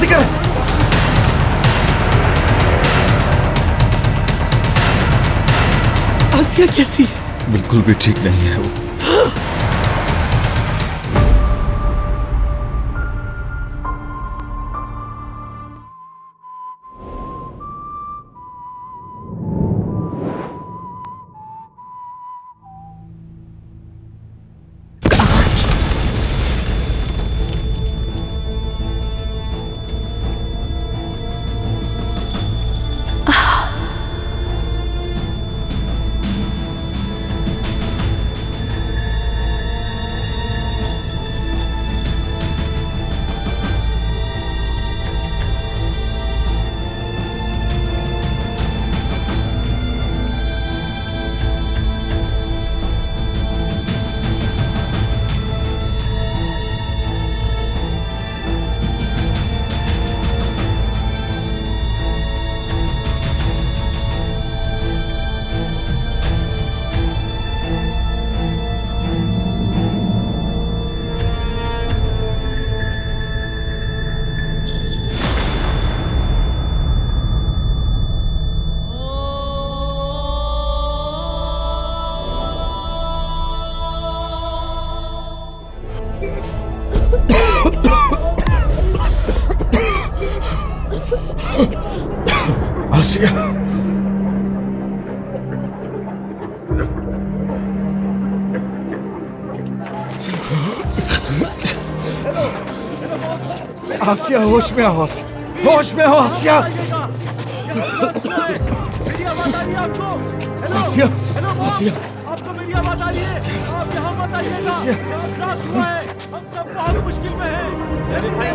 जल्दी कर। आसिया कैसी है? बिल्कुल भी ठीक नहीं है वो। आसिया, आसिया होश में आओ, होश में हो आसिया। आसिया, आसिया, आपको मेरी आवाज आ रही है? आप यहाँ मत आइएगा। यहाँ ब्लास्ट हुआ है। हम सब बहुत मुश्किल में हैं। मेरे भाई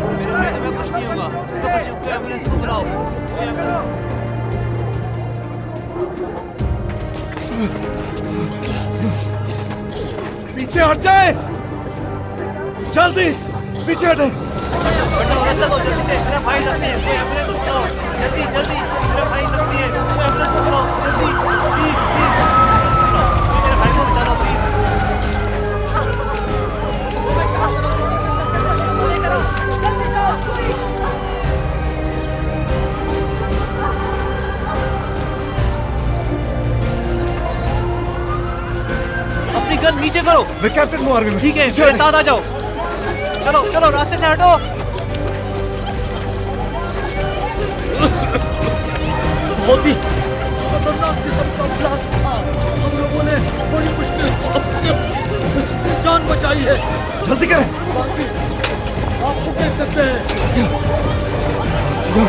तुम्हें कुछ नहीं होगा। तो बस ऊपर एम्बुलेंस को बुलाओ। पीछे हट जाए, जल्दी पीछे हटे। रास्ता दो जल्दी से, मेरा भाई जख्मी है। कोई एम्बुलेंस को बुलाओ जल्दी जल्दी। मेरा भाई जख्मी है, कोई एम्बुलेंस को बुलाओ जल्दी प्लीज प्लीज। मेरे भाई को बचा लो प्लीज। अपनी गन नीचे करो। मैं कैप्टन हूँ आर्मी में। ठीक है, मेरे साथ आ जाओ। चलो चलो, रास्ते से हटो। बहुत ही खतरनाक किस्म का ब्लास्ट था। हम लोगों ने बड़ी मुश्किल से जान बचाई है। जल्दी करें। बाकी आप खुद देख सकते हैं। आसिया,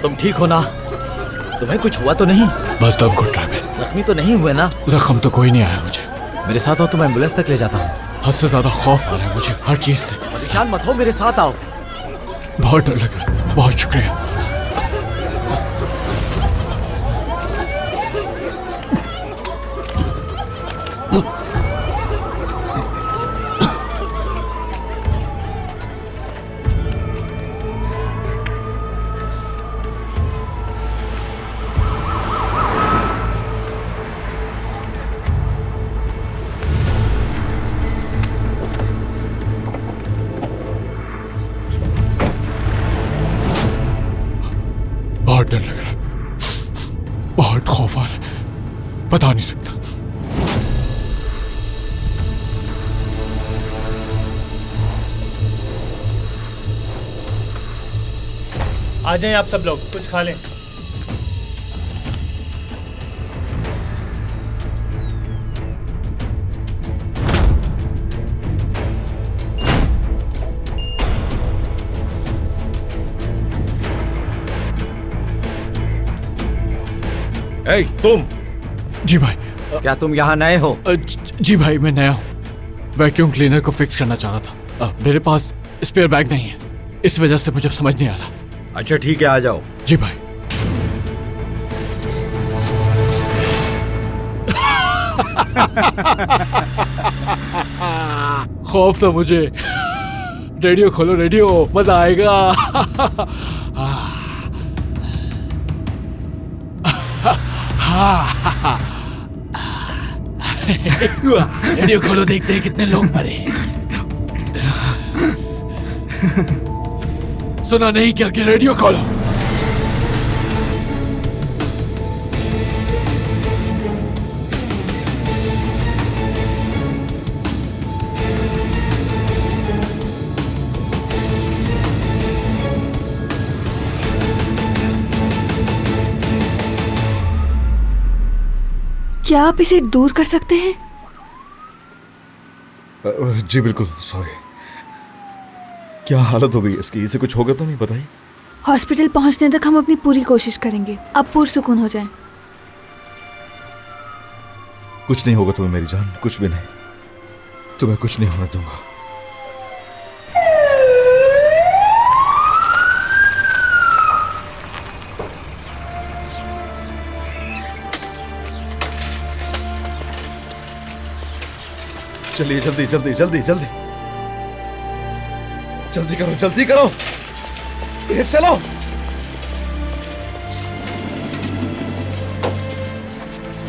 तुम ठीक हो ना? तुम्हें कुछ हुआ तो नहीं? बस दम घुट रहा है। जख्मी तो नहीं हुए ना? जख्म तो कोई नहीं आया मुझे। मेरे साथ आओ, तुम एम्बुलेंस तक ले जाता हूँ। हद से ज्यादा खौफ आ रहा है मुझे हर चीज से। परेशान मत हो, मेरे साथ आओ। बहुत डर लग रहा है। बहुत शुक्रिया। बहुत डर लग रहा है। बहुत खौफ आ रहा है। बता नहीं सकता। आ जाएं आप सब लोग, कुछ खा लें। ए, तुम। जी भाई। क्या तुम यहाँ नए हो? जी भाई, मैं नया हूँ। वैक्यूम क्लीनर को फिक्स करना चाह रहा था। मेरे पास स्पेयर बैग नहीं है, इस वजह से मुझे समझ नहीं आ रहा। अच्छा ठीक है, आ जाओ। जी भाई। खौफ था मुझे। रेडियो खोलो, रेडियो, मजा आएगा। रेडियो खोलो, देखते हैं कितने लोग मरे। सुना नहीं क्या कि रेडियो खोलो। क्या आप इसे दूर कर सकते हैं? जी बिल्कुल, सॉरी। क्या हालत हो गई इसकी? इसे कुछ होगा तो नहीं? बताइए। हॉस्पिटल पहुंचने तक हम अपनी पूरी कोशिश करेंगे। अब पुरसुकून हो जाए। कुछ नहीं होगा तुम्हें मेरी जान, कुछ भी नहीं। तुम्हें कुछ नहीं होने दूंगा। चलिए, जल्दी जल्दी जल्दी जल्दी जल्दी करो, जल्दी करो, ये चलो।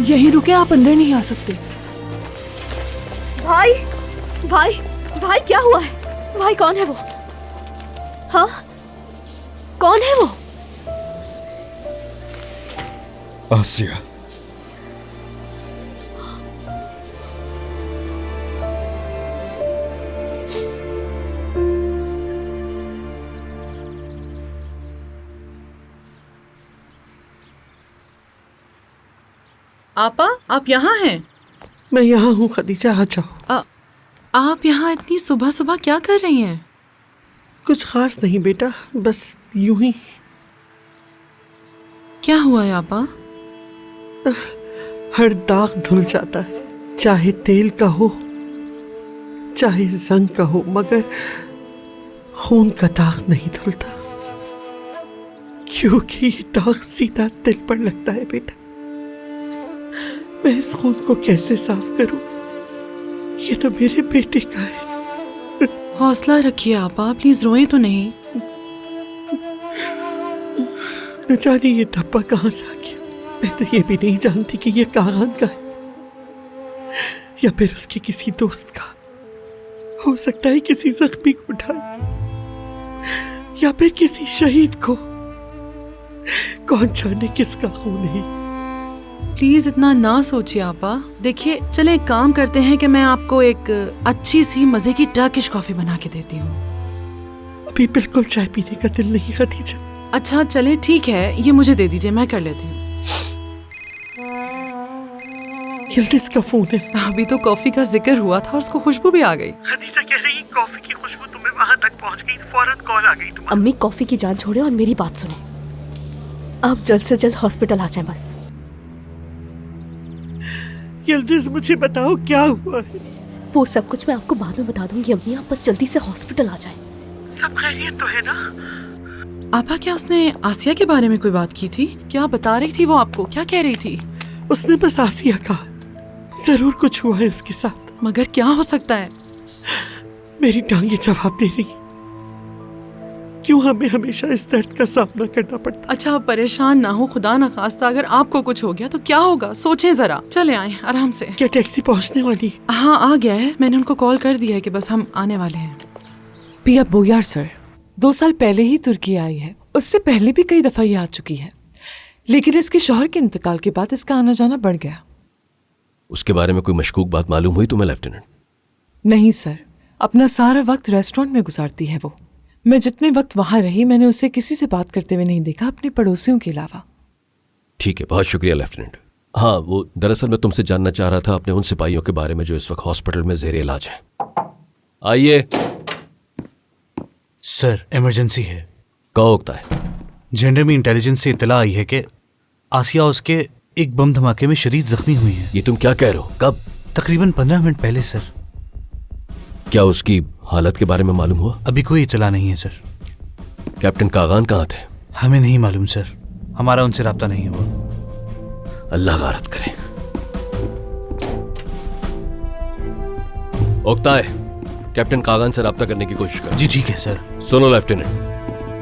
यहीं रुके, आप अंदर नहीं आ सकते। भाई भाई भाई, क्या हुआ है? भाई कौन है वो? हाँ, कौन है वो? आसिया। आपा, आप यहाँ हैं? मैं यहाँ हूँ खदीजा, आ जाओ। आप यहाँ इतनी सुबह सुबह क्या कर रही हैं? कुछ खास नहीं बेटा, बस यूं ही। क्या हुआ है आपा? हर दाग धुल जाता है, चाहे तेल का हो चाहे जंग का हो, मगर खून का दाग नहीं धुलता, क्योंकि ये दाग सीधा दिल पर लगता है बेटा। मैं इस खून को कैसे साफ करूं? ये तो मेरे बेटे का है। हौसला रखिए आपा, प्लीज रोए तो नहीं। न जाने ये धब्बा कहाँ से आ गया। मैं तो ये भी नहीं जानती कि ये कागान का है या फिर उसके किसी दोस्त का। हो सकता है किसी जख्मी को उठाए या फिर किसी शहीद को। कौन जाने किसका खून है। प्लीज इतना ना सोचिए आपा। देखिए, चले एक काम करते हैं कि मैं आपको एक अच्छी सी मजे की टर्किश कॉफी बना के देती हूँ। अभी बिल्कुल चाय पीने का दिल नहीं खदीजा। अच्छा चले ठीक है, ये मुझे दे दीजिए, मैं कर लेती हूँ। यिल्दिज़ का फोन है। अभी तो कॉफी का जिक्र हुआ था और उसको खुशबू भी आ गई। खदीजा कह रही कॉफी की खुशबू तुम्हें वहां तक पहुंच गई, फौरन कॉल आ गई तुम्हारी। अम्मी कॉफी की जान छोड़े और मेरी बात सुने। आप जल्द से जल्द हॉस्पिटल आ जाएं बस। यिल्दिज़ मुझे बताओ क्या हुआ है। वो सब कुछ मैं आपको बाद में बता दूंगी अम्मी, आप बस जल्दी से हॉस्पिटल आ जाएं। सब खैरियत तो है ना? आपा, क्या उसने आसिया के बारे में कोई बात की थी? क्या बता रही थी वो आपको? क्या कह रही थी? उसने बस आसिया कहा, जरूर कुछ हुआ है उसके साथ। मगर क्या हो सकता है? मेरी टांगे जवाब दे रही। क्यों हमें हमेशा इस दर्द का सामना करना पड़ता? अच्छा, आप परेशान ना हो, खुदा न खास्ता अगर आपको कुछ हो गया तो क्या होगा, सोचें जरा। चले आए आराम से। क्या टैक्सी पहुंचने वाली? हाँ, आ गया है, मैंने उनको कॉल कर दिया है कि बस हम आने वाले हैं। पिया बोयार सर 2 साल पहले ही तुर्की आई है। उससे पहले भी कई दफा ये आ चुकी है, लेकिन इसके शौहर के इंतकाल के बाद इसका आना जाना बढ़ गया। उसके बारे में कोई मशकूक बात मालूम हुई तुम्हें लेफ्टिनेंट? नहीं सर, अपना सारा वक्त रेस्टोरेंट में गुजारती है वो। मैं जितने वक्त वहां रही मैंने उसे किसी से बात करते हुए नहीं देखा, अपने पड़ोसियों के अलावा। ठीक है, बहुत शुक्रिया लेफ्टिनेंट। हाँ, वो दरअसल मैं तुमसे जानना चाह रहा था अपने उन सिपाहियों के बारे में जो इस वक्त हॉस्पिटल में ज़ेरे इलाज है। आइए। सर, इमरजेंसी है। कहो उगता है। जेंडर में इंटेलिजेंस से इतला आई है कि आसिया उसके एक बम धमाके में शदीद जख्मी हुई है। ये तुम क्या कह रहे हो? कब? तकरीबन 15 मिनट पहले सर। क्या उसकी हालत के बारे में मालूम हुआ? अभी कोई इतला नहीं है सर। कैप्टन कागान कहाँ थे? हमें नहीं मालूम सर, हमारा उनसे राब्ता नहीं हुआ। अल्लाह गारत करे। ओक्ताए, कैप्टन कागान से राब्ता करने की कोशिश कर। जी ठीक है सर। सुनो लेफ्टिनेंट,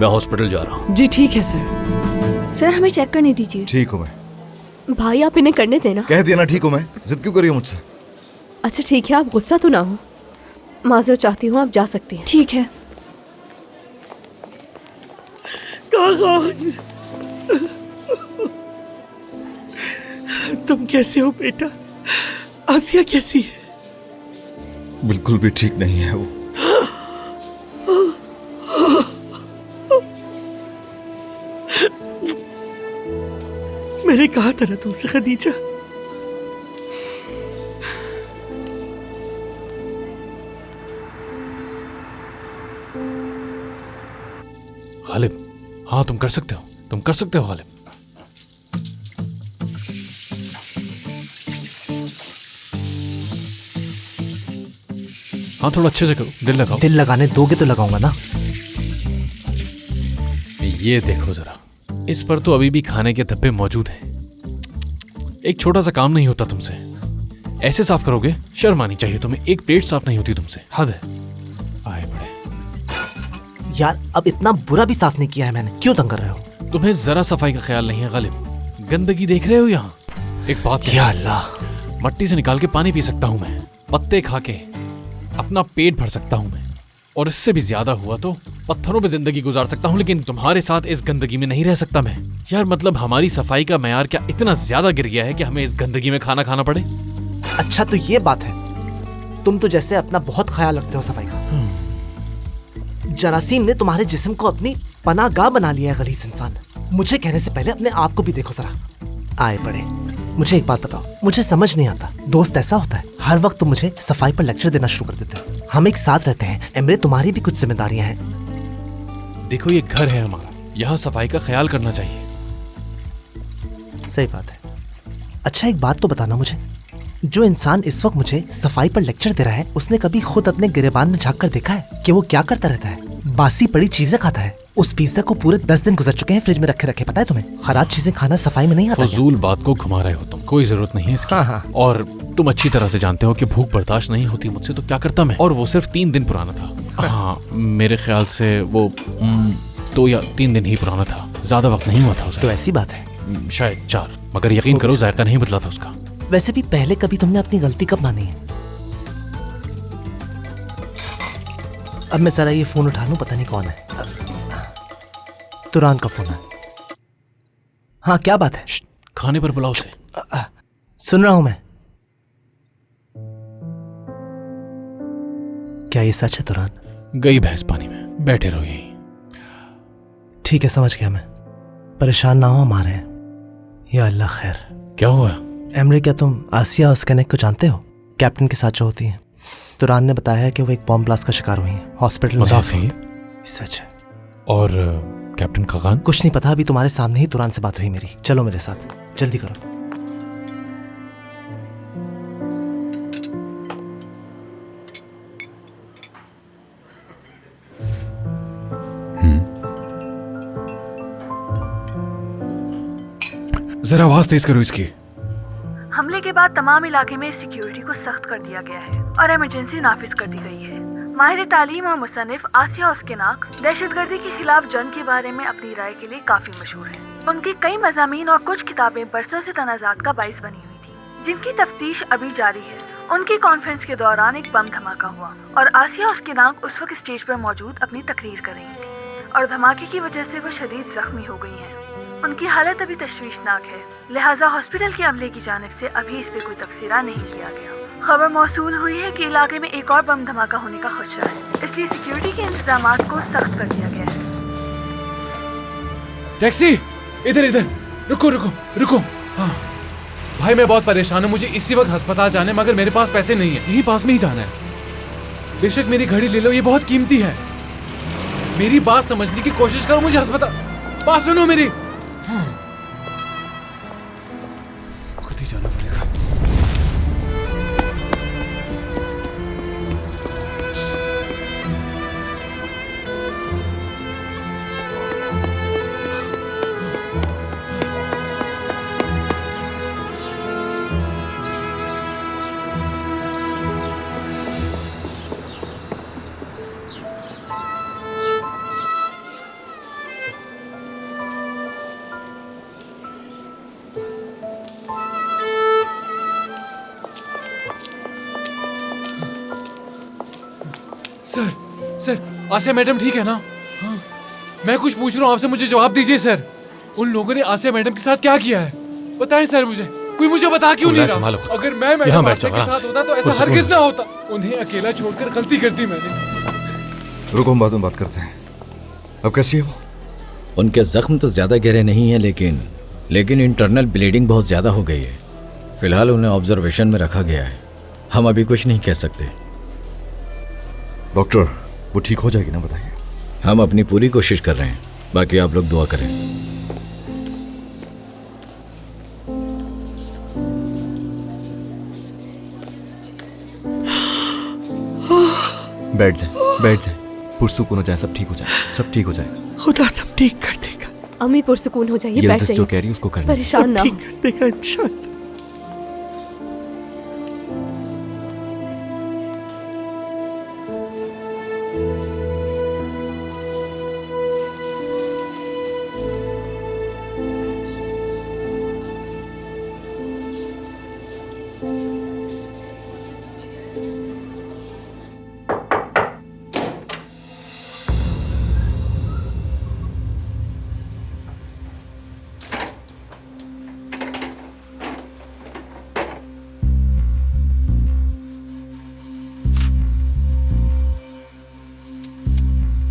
मैं हॉस्पिटल जा रहा हूँ। जी ठीक है सर। सर हमें चेक करने दीजिए। ठीक हूँ मैं। भाई आप इन्हें करने देना। कह दिया ना ठीक हूँ मैं, जिद क्यों करी हो मुझसे? अच्छा ठीक है, आप गुस्सा तो ना हो। माजर चाहती हूँ, आप जा सकती हैं। ठीक है। कागान, तुम कैसे हो बेटा? आसिया कैसी है? बिल्कुल भी ठीक नहीं है वो। मैंने कहा था ना तुमसे खदीजा। गालिब, हाँ तुम कर सकते हो, तुम कर सकते हो गालिब। हाँ थोड़ा अच्छे से करो, दिल लगाओ। दिल लगाने दोगे तो लगाऊंगा ना। ये देखो जरा, इस पर तो अभी भी खाने के धब्बे मौजूद हैं। एक छोटा सा काम नहीं होता तुमसे, ऐसे साफ करोगे? शर्म आनी चाहिए तुम्हें, एक प्लेट साफ नहीं होती तुमसे, हद है। आए बड़े यार, अब इतना बुरा भी साफ नहीं किया है मैंने, क्यों तंग कर रहे हो? तुम्हें जरा सफाई का ख्याल नहीं है गालिब। गंदगी देख रहे हो यहाँ? एक बात या अल्लाह, मट्टी से निकाल के पानी पी सकता हूँ मैं, पत्ते खा के अपना पेट भर सकता हूँ मैं, और इससे भी ज्यादा हुआ तो पत्थरों पे जिंदगी गुजार सकता हूँ, लेकिन तुम्हारे साथ इस गंदगी में नहीं रह सकता मैं। यार मतलब हमारी सफाई का मयार क्या इतना ज्यादा गिर गया है कि हमें इस गंदगी में खाना खाना पड़े? अच्छा तो ये बात है, तुम तो जैसे अपना बहुत ख्याल रखते हो सफाई का। जरासीम ने तुम्हारे जिस्म को अपनी पनाहगाह बना लिया है, गलीज इंसान। मुझे कहने से पहले अपने आप को भी देखो जरा। आए बड़े, मुझे एक बात बताओ, मुझे समझ नहीं आता, दोस्त ऐसा होता है हर वक्त तुम मुझे सफाई पर लेक्चर देना शुरू कर देते हो। हम एक साथ रहते हैं एमरे, तुम्हारी भी कुछ जिम्मेदारियां हैं। देखो ये घर है हमारा, यहाँ सफाई का ख्याल करना चाहिए। सही बात है। अच्छा एक बात तो बताना मुझे, जो इंसान इस वक्त मुझे सफाई पर लेक्चर दे रहा है, उसने कभी खुद अपने गिरेबान में झांक कर देखा है कि वो क्या करता रहता है? बासी पड़ी चीजें खाता है। उस पिज्जा को पूरे 10 दिन गुजर चुके हैं फ्रिज में रखे रखे, पता है तुम्हें? खराब चीजें खाना सफाई में नहीं आता। फजूल बात को घुमा रहे हो तुम, कोई जरूरत नहीं है इसकी। हाँ। और तुम अच्छी तरह से जानते हो कि भूख बर्दाश्त नहीं होती मुझसे, तो क्या करता मैं? और वो सिर्फ 3 दिन पुराना था। हाँ मेरे ख्याल से वो 2 या 3 दिन ही पुराना था, ज्यादा वक्त नहीं हुआ था उसे। तो ऐसी बात है, शायद 4, मगर यकीन करो जायका नहीं बदला था उसका। वैसे भी पहले कभी तुमने अपनी गलती कब मानी है? अब मैं जरा ये फोन उठा लूं, पता नहीं कौन है। तुरान का फोन है। हाँ क्या बात है? खाने पर बुलाओ उसे। सुन रहा हूं मैं। क्या ये सच है तुरान? गई भैंस पानी में, बैठे रहो यहीं। ठीक है समझ गया मैं, परेशान ना हो, हमारे हैं। या अल्लाह खैर। क्या हुआ? एमरे, क्या तुम आसिया उस कनेक्ट को जानते हो? कैप्टन के साथ जो होती है। तुरान ने बताया है कि वो एक बॉम्ब ब्लास्ट का शिकार हुई है, हॉस्पिटल में। मजाक है? सच है। और कैप्टन कागान? कुछ नहीं पता, अभी तुम्हारे सामने ही तुरान से बात हुई मेरी। चलो मेरे साथ, जल्दी करो। जरा आवाज तेज करो इसकी। हमले के बाद तमाम इलाके में सिक्योरिटी को सख्त कर दिया गया है और इमरजेंसी नाफिज कर दी गई है। माहिर तालीम और मुसन्निफ आसिया उस्किनाक दहशतगर्दी के खिलाफ जंग के बारे में अपनी राय के लिए काफी मशहूर है। उनके कई मज़ामीन और कुछ किताबें बरसों से तनाज़ात का बाइस बनी हुई थी, जिनकी तफ्तीश अभी जारी है। उनकी कॉन्फ्रेंस के दौरान एक बम धमाका हुआ और आसिया उस्किनाक उस वक्त स्टेज पर मौजूद अपनी तकरीर कर रही थी और धमाके की वजह से वो शदीद जख्मी हो गई हैं। उनकी हालत अभी तशवीशनाक है, लिहाजा हॉस्पिटल के अमले की जानिब से अभी इस पे कोई तबसरा नहीं किया गया। खबर मौसूल हुई है कि इलाके में एक और बम धमाका होने का खदशा है, इसलिए सिक्योरिटी के इंतजामात को सख्त कर दिया गया है। टैक्सी, इधर इधर, रुको रुको रुको। हाँ भाई, मैं बहुत परेशान हूँ, मुझे इसी वक्त अस्पताल जाना है, मगर मेरे पास पैसे नहीं है। यही पास में ही जाना है। बेशक मेरी घड़ी ले लो, ये बहुत कीमती है। मेरी बात समझने की कोशिश करो, मुझे अस्पताल, बात सुनो मेरी। खुद ही जाना पड़ेगा। सर आसिया मैडम ठीक है ना? हाँ, मैं कुछ पूछ रहा हूँ आपसे, मुझे जवाब दीजिए सर। उन लोगों ने आसिया मैडम के साथ क्या किया है बताएं सर मुझे। कोई मुझे बता क्यों नहीं रहा? अगर मैं मैडम आसिया के साथ होता तो ऐसा हरगिज ना होता। उन्हें अकेला छोड़कर गलती कर दी मैंने। रुको, हम बाद में बात करते हैं। अब कैसी है वो? उनके जख्म तो ज्यादा गहरे नहीं है, लेकिन इंटरनल ब्लीडिंग बहुत ज्यादा हो गई है। फिलहाल उन्हें ऑब्जर्वेशन में रखा गया है। हम अभी कुछ नहीं कह सकते। डॉक्टर, वो ठीक हो जाएगी ना? बताइए। हम अपनी पूरी कोशिश कर रहे हैं, बाकी आप लोग दुआ करें। बैठ जाए, पुरसुकून हो जाए, सब ठीक हो जाए, सब ठीक हो जाएगा। खुदा सब ठीक कर देगा। अम्मी पुरसुकून हो जाइए, ये बैठ जाइए। जो कह रही है उसको करना, परेशान ना हो। ठीक कर देगा इंशाल्लाह।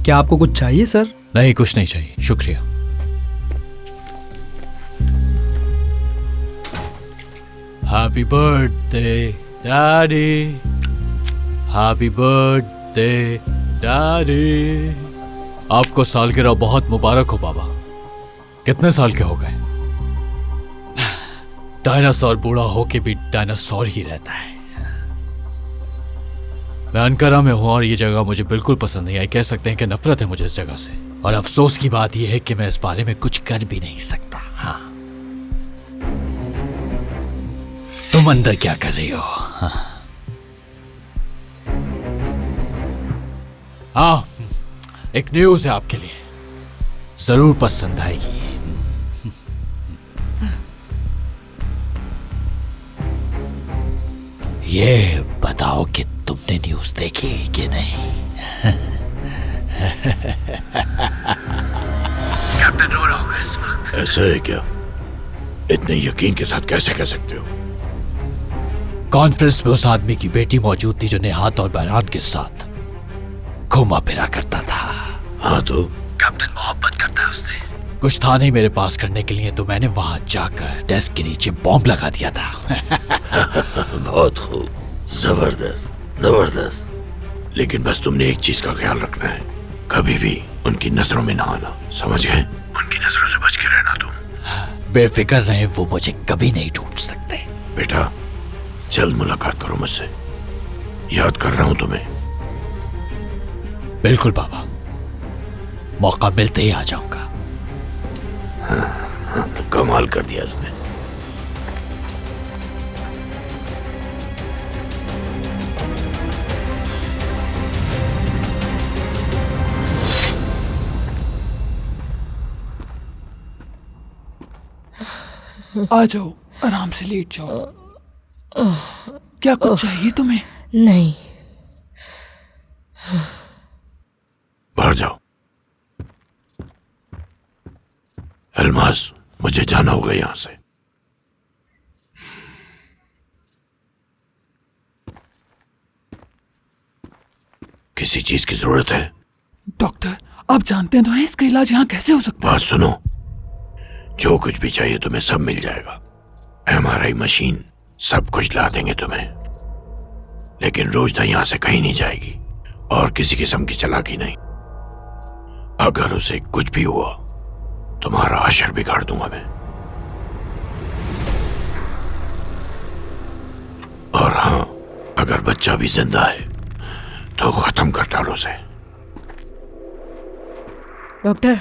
क्या आपको कुछ चाहिए सर? नहीं, कुछ नहीं चाहिए, शुक्रिया। Happy birthday daddy, happy birthday daddy. आपको सालगिरह बहुत मुबारक हो बाबा। कितने साल के हो गए? डायनासोर बूढ़ा होके भी डायनासोर ही रहता है। मैं अनकरा में हूं और ये जगह मुझे बिल्कुल पसंद नहीं आई। कह सकते हैं कि नफरत है मुझे इस जगह से। और अफसोस की बात यह है कि मैं इस बारे में कुछ कर भी नहीं सकता। हाँ, तुम अंदर क्या कर रही हो? हाँ, एक न्यूज़ है आपके लिए, जरूर पसंद आएगी। ये बताओ कि तुमने न्यूज़ देखी कि नहीं? कैप्टन रो रहा होगा इस वक्त। ऐसा है क्या? इतने यकीन के साथ कैसे कह सकते हो? कॉन्फ्रेंस में उस आदमी की बेटी मौजूद थी जो नेहात और बहरान के साथ घूमा फिरा करता था। हाँ तो? कैप्टन मोहब्बत करता है उससे। कुछ था नहीं मेरे पास करने के लिए, तो मैंने वहां जाकर डेस्क के नीचे बॉम्ब लगा दिया था। बहुत खूब, जबरदस्त जबरदस्त। लेकिन बस तुमने एक चीज का ख्याल रखना है, कभी भी उनकी नजरों में ना आना, समझ गए? उनकी नजरों से बच के रहना तुम। बेफिक्र रहे, वो मुझे कभी नहीं ढूंढ सकते। बेटा, जल्द मुलाकात करो मुझसे, याद कर रहा हूं तुम्हें। बिल्कुल बाबा, मौका मिलते ही आ जाऊंगा। कमाल कर दिया इसने। आ जाओ, आराम से लेट जाओ। क्या कुछ चाहिए तुम्हें? नहीं। बाहर जाओ। अल्मास, मुझे जाना होगा यहां से। किसी चीज की जरूरत है? डॉक्टर, आप जानते हैं तो है इसका इलाज यहाँ कैसे हो सकता है? बात सुनो, जो कुछ भी चाहिए तुम्हें सब मिल जाएगा। MRI मशीन सब कुछ ला देंगे तुम्हें। लेकिन रोजदा यहां से कहीं नहीं जाएगी और किसी किस्म की चालाकी नहीं। अगर उसे कुछ भी हुआ, तुम्हारा अशर बिगाड़ दूंगा मैं। और हाँ, अगर बच्चा भी जिंदा है तो खत्म कर डालो उसे। डॉक्टर,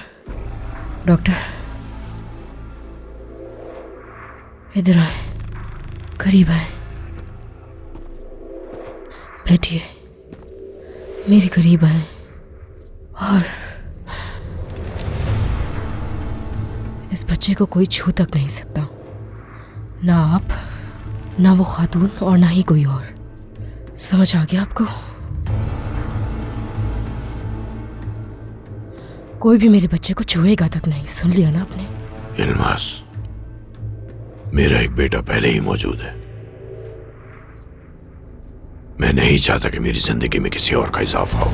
डॉक्टर, इधर आए, करीब आए, बैठिए, मेरे करीब आए। और इस बच्चे को कोई छू तक नहीं सकता, ना आप, ना वो खातून और ना ही कोई और। समझ आ गया आपको? कोई भी मेरे बच्चे को छुएगा तक नहीं, सुन लिया ना आपने? इल्मास, मेरा एक बेटा पहले ही मौजूद है। मैं नहीं चाहता कि मेरी जिंदगी में किसी और का इजाफा हो।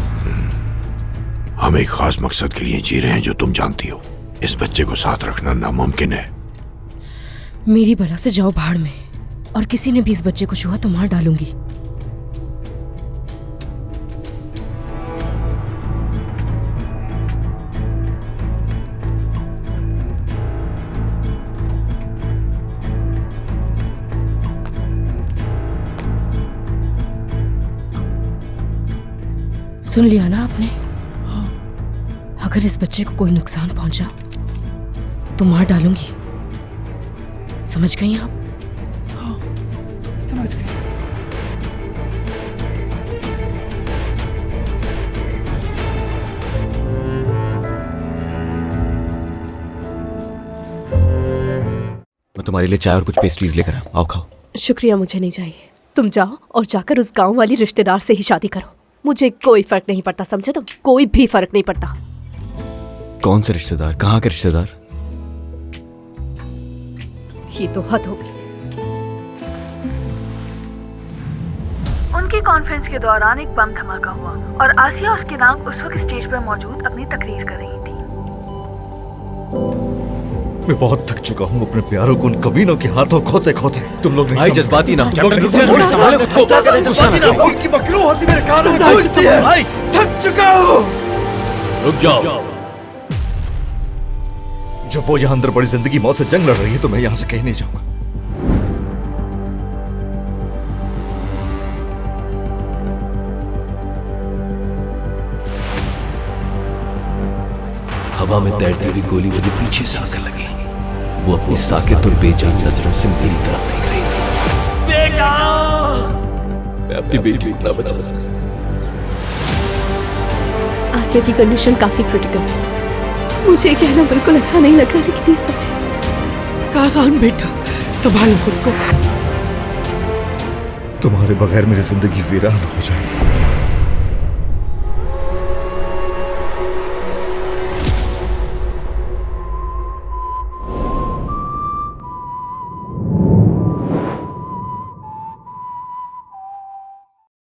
हम एक खास मकसद के लिए जी रहे हैं जो तुम जानती हो। इस बच्चे को साथ रखना नामुमकिन है। मेरी बला से जाओ भाड़ में, और किसी ने भी इस बच्चे को छुआ तो मार डालूंगी। सुन लिया ना आपने? अगर इस बच्चे को कोई नुकसान पहुंचा तो मार डालूंगी, समझ गई आप? समझ गई। मैं तुम्हारे लिए चाय और कुछ पेस्ट्रीज लेकर आया, आओ खाओ। शुक्रिया, मुझे नहीं चाहिए। तुम जाओ और जाकर उस गांव वाली रिश्तेदार से ही शादी करो। मुझे कोई फर्क नहीं पड़ता, समझे तुम? कोई भी फर्क नहीं पड़ता। कौन से रिश्तेदार? कहाँ के रिश्तेदार? ये तो हद हो गई। उनकी कॉन्फ्रेंस के दौरान एक बम धमाका हुआ और आसिया उसके नाम उस वक्त स्टेज पर मौजूद अपनी तकरीर कर रही थी। मैं बहुत थक चुका हूँ अपने प्यारों को उन कमीनों के हाथों खोते खोते। तुम लोग नहीं भाई, समझ जज्बाती ना हो। तुम लोग नहीं समझ संभालो खुद को। क्या करें, जज्बाती ना हो। उनकी मकरू हंसी मेरे कानों में गूंजती है। भाई, थक चुका हूँ। रुक जाओ। जब वो यहाँ अंदर बड़ी जिंदगी मौत से जंग लड़ रही है तो मैं यहाँ से कहीं नहीं जाऊंगा। हवा में तैरती हुई गोली मुझे पीछे से आकर लगी। वो अपनी साकित और बेजान नजरों से मेरी तरफ देख रही थी। बेटा! मैं अपनी बेटी को ना बचा सका। आसिया की कंडीशन काफी क्रिटिकल है। मुझे कहना बिल्कुल अच्छा नहीं लग रहा, लेकिन ये सच है। कागान बेटा, संभालो खुद को। तुम्हारे बगैर मेरी जिंदगी वीरान हो जाएगी।